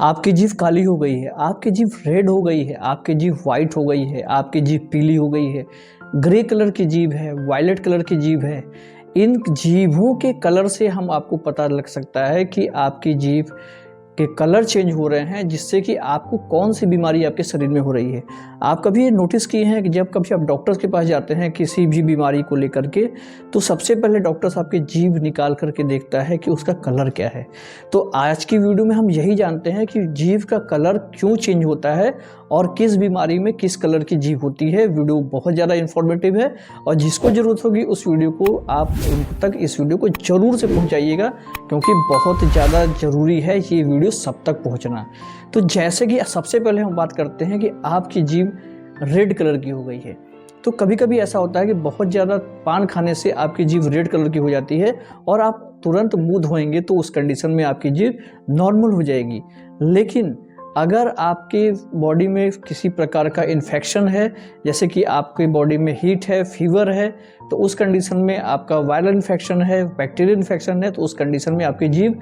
आपकी जीभ काली हो गई है, आपकी जीभ रेड हो गई है, आपकी जीभ वाइट हो गई है, आपकी जीभ पीली हो गई है, ग्रे कलर की जीभ है, वायलेट कलर की जीभ है। इन जीभों के कलर से हम आपको पता लग सकता है कि आपकी जीभ के कलर चेंज हो रहे हैं, जिससे कि आपको कौन सी बीमारी आपके शरीर में हो रही है। आप कभी ये नोटिस किए हैं कि जब कभी आप डॉक्टर्स के पास जाते हैं किसी भी बीमारी को लेकर के, तो सबसे पहले डॉक्टर्स आपकी जीभ निकाल करके देखता है कि उसका कलर क्या है। तो आज की वीडियो में हम यही जानते हैं कि जीभ का कलर क्यों चेंज होता है और किस बीमारी में किस कलर की जीभ होती है। वीडियो बहुत ज़्यादा इन्फॉर्मेटिव है और जिसको ज़रूरत होगी उस वीडियो को आप उन तक इस वीडियो को ज़रूर से पहुंचाइएगा, क्योंकि बहुत ज़्यादा ज़रूरी है ये वीडियो सब तक पहुंचना। तो जैसे कि सबसे पहले हम बात करते हैं कि आपकी जीभ रेड कलर की हो गई है। तो कभी कभी ऐसा होता है कि बहुत ज़्यादा पान खाने से आपकी जीभ रेड कलर की हो जाती है और आप तुरंत मुंह धोएंगे तो उस कंडीशन में आपकी जीभ नॉर्मल हो जाएगी। लेकिन अगर आपके बॉडी में किसी प्रकार का इन्फेक्शन है, जैसे कि आपके बॉडी में हीट है, फीवर है, तो उस कंडीशन में आपका वायरल इन्फेक्शन है, बैक्टीरियल इन्फेक्शन है, तो उस कंडीशन में आपकी जीभ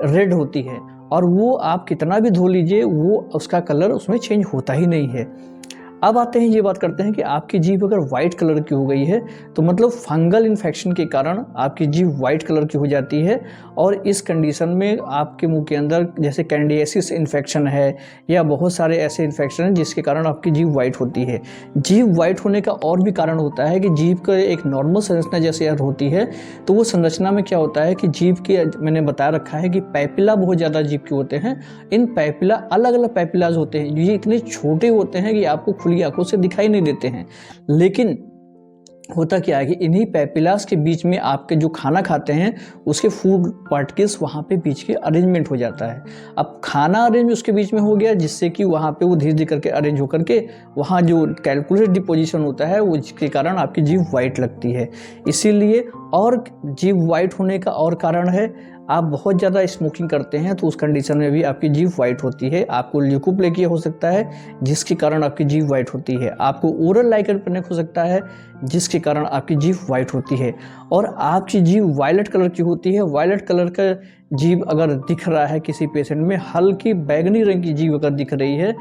रेड होती है और वो आप कितना भी धो लीजिए वो उसका कलर उसमें चेंज होता ही नहीं है। अब आते हैं ये बात करते हैं कि आपकी जीभ अगर वाइट कलर की हो गई है तो मतलब फंगल इन्फेक्शन के कारण आपकी जीभ वाइट कलर की हो जाती है और इस कंडीशन में आपके मुंह के अंदर जैसे कैंडिडियासिस इन्फेक्शन है या बहुत सारे ऐसे इन्फेक्शन हैं जिसके कारण आपकी जीभ वाइट होती है। जीभ वाइट होने का और भी कारण होता है कि जीभ का एक नॉर्मल संरचना जैसे अगर होती है तो वो संरचना में क्या होता है कि जीभ की मैंने बता रखा है कि पैपिला बहुत ज़्यादा जीभ के होते हैं। इन पैपिला अलग अलग पैपिलाज होते हैं, ये इतने छोटे होते हैं कि आपको खुली आंखों से दिखाई नहीं देते हैं। लेकिन होता क्या है कि इन्हीं पैपिलास के बीच में आपके जो खाना खाते हैं उसके फूड पार्टिकल्स वहाँ पे बीच के अरेंजमेंट हो जाता है। अब खाना अरेंज उसके बीच में हो गया जिससे कि वहाँ पे वो धीरे धीरे करके अरेंज होकर के वहाँ जो कैलकुलेट डिपोजिशन होता है वो जिसके कारण आपकी जीभ वाइट लगती है। इसीलिए और जीभ वाइट होने का और कारण है, आप बहुत ज़्यादा स्मोकिंग करते हैं तो उस कंडीशन में भी आपकी जीभ वाइट होती है। आपको ल्यूकोप्लेकिया हो सकता है जिसके कारण आपकी जीभ वाइट होती है। आपको ओरल लाइकन पैनिक हो सकता है जिसके कारण आपकी जीभ वाइट होती है। और आपकी जीभ वायलेट कलर की होती है। वायलेट कलर का जीभ अगर दिख रहा है किसी पेशेंट में, हल्की बैगनी रंग की जीभ अगर दिख रही है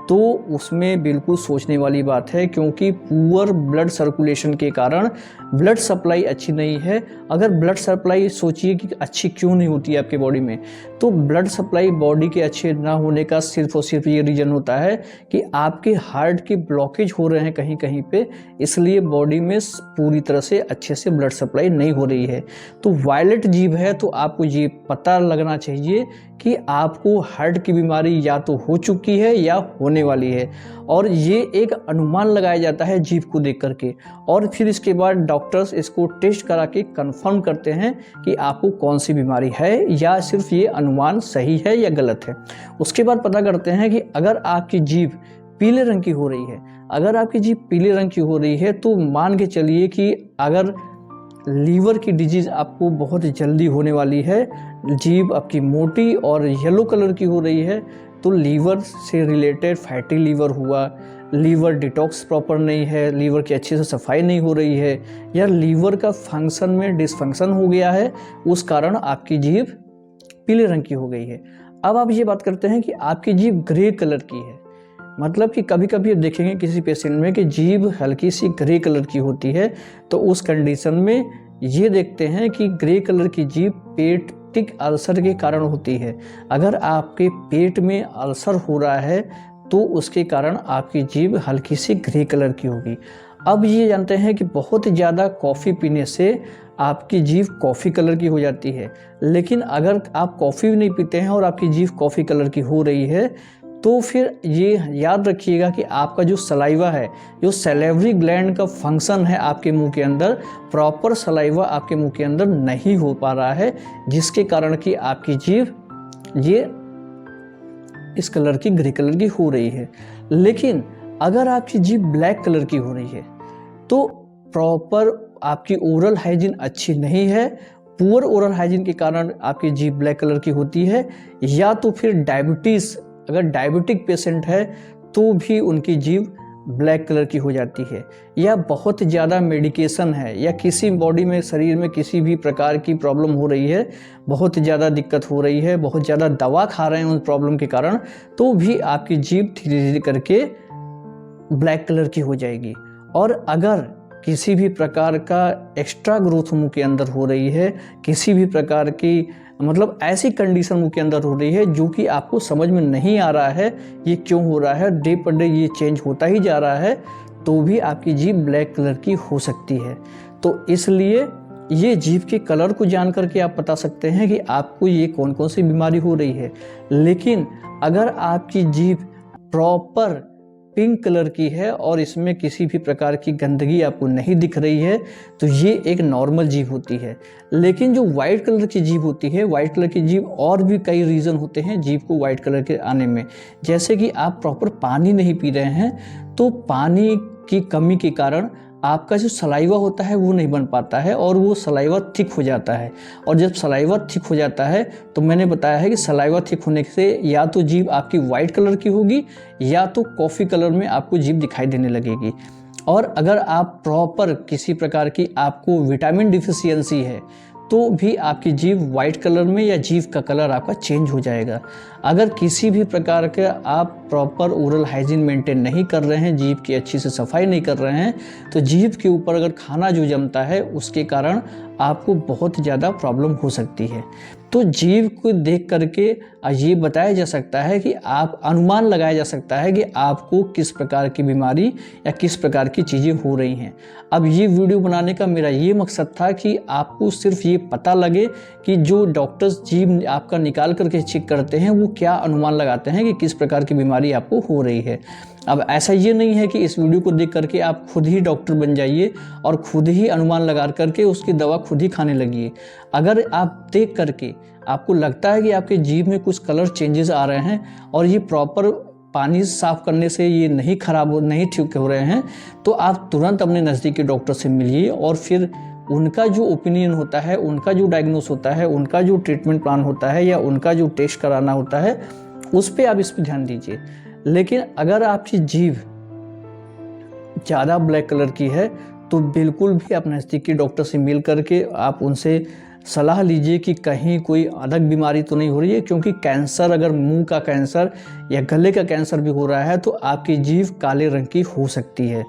तो उसमें बिल्कुल सोचने वाली बात है, क्योंकि पुअर ब्लड सर्कुलेशन के कारण ब्लड सप्लाई अच्छी नहीं है। अगर ब्लड सप्लाई सोचिए कि अच्छी क्यों नहीं होती है आपके बॉडी में, तो ब्लड सप्लाई बॉडी के अच्छे ना होने का सिर्फ और सिर्फ ये रीज़न होता है कि आपके हार्ट के ब्लॉकेज हो रहे हैं कहीं कहीं पे, इसलिए बॉडी में पूरी तरह से अच्छे से ब्लड सप्लाई नहीं हो रही है। तो वायलेट जीभ है तो आपको ये पता लगना चाहिए कि आपको हार्ट की बीमारी या तो हो चुकी है या होने वाली है, और ये एक अनुमान लगाया जाता है जीभ को देख करके, और फिर इसके बाद डॉक्टर्स इसको टेस्ट करा के कंफर्म करते हैं कि आपको कौन सी बीमारी है या सिर्फ ये अनुमान सही है या गलत है। उसके बाद पता करते हैं कि अगर आपकी जीभ पीले रंग की हो रही है, अगर आपकी जीभ पीले रंग की हो रही है तो मान के चलिए कि अगर लीवर की डिजीज आपको बहुत जल्दी होने वाली है, जीभ आपकी मोटी और येलो कलर की हो रही है, तो लीवर से रिलेटेड फैटी लीवर हुआ, लीवर डिटॉक्स प्रॉपर नहीं है, लीवर की अच्छे से सफाई नहीं हो रही है, या लीवर का फंक्शन में डिसफंक्शन हो गया है, उस कारण आपकी जीभ पीले रंग की हो गई है। अब आप ये बात करते हैं कि आपकी जीभ ग्रे कलर की है, मतलब कि कभी कभी आप देखेंगे किसी पेशेंट में कि जीभ हल्की सी ग्रे कलर की होती है, तो उस कंडीशन में ये देखते हैं कि ग्रे कलर की जीभ पेटिक अल्सर के कारण होती है। अगर आपके पेट में अल्सर हो रहा है तो उसके कारण आपकी जीभ हल्की सी ग्रे कलर की होगी। अब ये जानते हैं कि बहुत ज़्यादा कॉफ़ी पीने से आपकी जीभ कॉफ़ी कलर की हो जाती है, लेकिन अगर आप कॉफ़ी भी नहीं पीते हैं और आपकी जीभ कॉफ़ी कलर की हो रही है तो फिर ये याद रखिएगा कि आपका जो सलाइवा है, जो सैलिवरी ग्लैंड का फंक्शन है आपके मुंह के अंदर, प्रॉपर सलाइवा आपके मुंह के अंदर नहीं हो पा रहा है, जिसके कारण कि आपकी जीभ ये इस कलर की ग्रे कलर की हो रही है। लेकिन अगर आपकी जीभ ब्लैक कलर की हो रही है तो प्रॉपर आपकी ओरल हाइजीन अच्छी नहीं है, पुअर ओरल हाइजीन के कारण आपकी जीभ ब्लैक कलर की होती है, या तो फिर डायबिटीज़, अगर डायबिटिक पेशेंट है तो भी उनकी जीभ ब्लैक कलर की हो जाती है, या बहुत ज़्यादा मेडिकेशन है, या किसी बॉडी में शरीर में किसी भी प्रकार की प्रॉब्लम हो रही है, बहुत ज़्यादा दिक्कत हो रही है, बहुत ज़्यादा दवा खा रहे हैं उस प्रॉब्लम के कारण, तो भी आपकी जीभ धीरे धीरे करके ब्लैक कलर की हो जाएगी। और अगर किसी भी प्रकार का एक्स्ट्रा ग्रोथ मुंह के अंदर हो रही है, किसी भी प्रकार की मतलब ऐसी कंडीशन मुंह के अंदर हो रही है जो कि आपको समझ में नहीं आ रहा है ये क्यों हो रहा है, डे पर डे ये चेंज होता ही जा रहा है, तो भी आपकी जीभ ब्लैक कलर की हो सकती है। तो इसलिए ये जीभ के कलर को जान करके आप बता सकते हैं कि आपको ये कौन कौन सी बीमारी हो रही है। लेकिन अगर आपकी जीभ प्रॉपर पिंक कलर की है और इसमें किसी भी प्रकार की गंदगी आपको नहीं दिख रही है, तो ये एक नॉर्मल जीभ होती है। लेकिन जो वाइट कलर की जीभ होती है, वाइट कलर की जीभ, और भी कई रीज़न होते हैं जीभ को वाइट कलर के आने में। जैसे कि आप प्रॉपर पानी नहीं पी रहे हैं, तो पानी की कमी के कारण आपका जो सलाइवा होता है वो नहीं बन पाता है और वो सलाइवा थिक हो जाता है। और जब सलाइवा थिक हो जाता है तो मैंने बताया है कि सलाइवा थिक होने से या तो जीभ आपकी वाइट कलर की होगी या तो कॉफ़ी कलर में आपको जीभ दिखाई देने लगेगी। और अगर आप प्रॉपर किसी प्रकार की आपको विटामिन डिफिशियंसी है तो भी आपकी जीभ वाइट कलर में या जीभ का कलर आपका चेंज हो जाएगा। अगर किसी भी प्रकार के आप प्रॉपर ओरल हाइजीन मेंटेन नहीं कर रहे हैं, जीभ की अच्छी से सफाई नहीं कर रहे हैं, तो जीभ के ऊपर अगर खाना जो जमता है उसके कारण आपको बहुत ज़्यादा प्रॉब्लम हो सकती है। तो जीभ को देख करके ये बताया जा सकता है कि आप अनुमान लगाया जा सकता है कि आपको किस प्रकार की बीमारी या किस प्रकार की चीज़ें हो रही हैं। अब ये वीडियो बनाने का मेरा ये मकसद था कि आपको सिर्फ ये पता लगे कि जो डॉक्टर्स जीभ आपका निकाल करके चेक करते हैं वो क्या अनुमान लगाते हैं कि किस प्रकार की बीमारी आपको हो रही है। अब ऐसा ये नहीं है कि इस वीडियो को देख करके आप खुद ही डॉक्टर बन जाइए और खुद ही अनुमान लगा करके उसकी दवा खुद ही खाने लगिए। अगर आप देख करके आपको लगता है कि आपके जीभ में कुछ कलर चेंजेस आ रहे हैं और ये प्रॉपर पानी साफ करने से ये नहीं ठीक हो रहे हैं, तो आप तुरंत अपने नज़दीकी डॉक्टर से मिलिए और फिर उनका जो ओपिनियन होता है, उनका जो डायग्नोस होता है, उनका जो ट्रीटमेंट प्लान होता है या उनका जो टेस्ट कराना होता है, उस पर आप इस पर ध्यान दीजिए। लेकिन अगर आपकी जीभ ज़्यादा ब्लैक कलर की है तो बिल्कुल भी आप नज़दीकी डॉक्टर से मिल करके आप उनसे सलाह लीजिए कि कहीं कोई अलग बीमारी तो नहीं हो रही है, क्योंकि कैंसर, अगर मुंह का कैंसर या गले का कैंसर भी हो रहा है तो आपकी जीभ काले रंग की हो सकती है।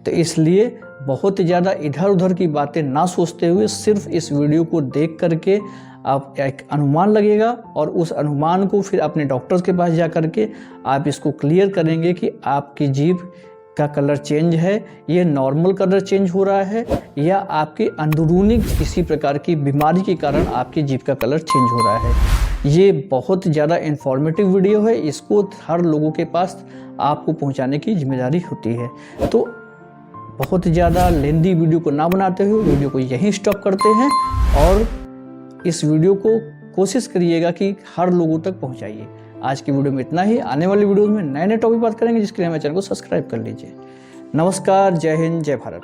तो इसलिए बहुत ज़्यादा इधर उधर की बातें ना सोचते हुए सिर्फ इस वीडियो को देख करके आप एक अनुमान लगेगा और उस अनुमान को फिर अपने डॉक्टर के पास जा करके आप इसको क्लियर करेंगे कि आपकी जीभ का कलर चेंज है, ये नॉर्मल कलर चेंज हो रहा है या आपके अंदरूनी किसी प्रकार की बीमारी के कारण आपकी जीभ का कलर चेंज हो रहा है। ये बहुत ज़्यादा इन्फॉर्मेटिव वीडियो है, इसको हर लोगों के पास आपको पहुंचाने की जिम्मेदारी होती है। तो बहुत ज़्यादा लेंदी वीडियो को ना बनाते हुए वीडियो को यहीं स्टॉप करते हैं और इस वीडियो को कोशिश करिएगा कि हर लोगों तक पहुंचाइए। आज की वीडियो में इतना ही। आने वाली वीडियोस में नए नए टॉपिक बात करेंगे, जिसके लिए हमारे चैनल को सब्सक्राइब कर लीजिए। नमस्कार, जय हिंद, जय भारत।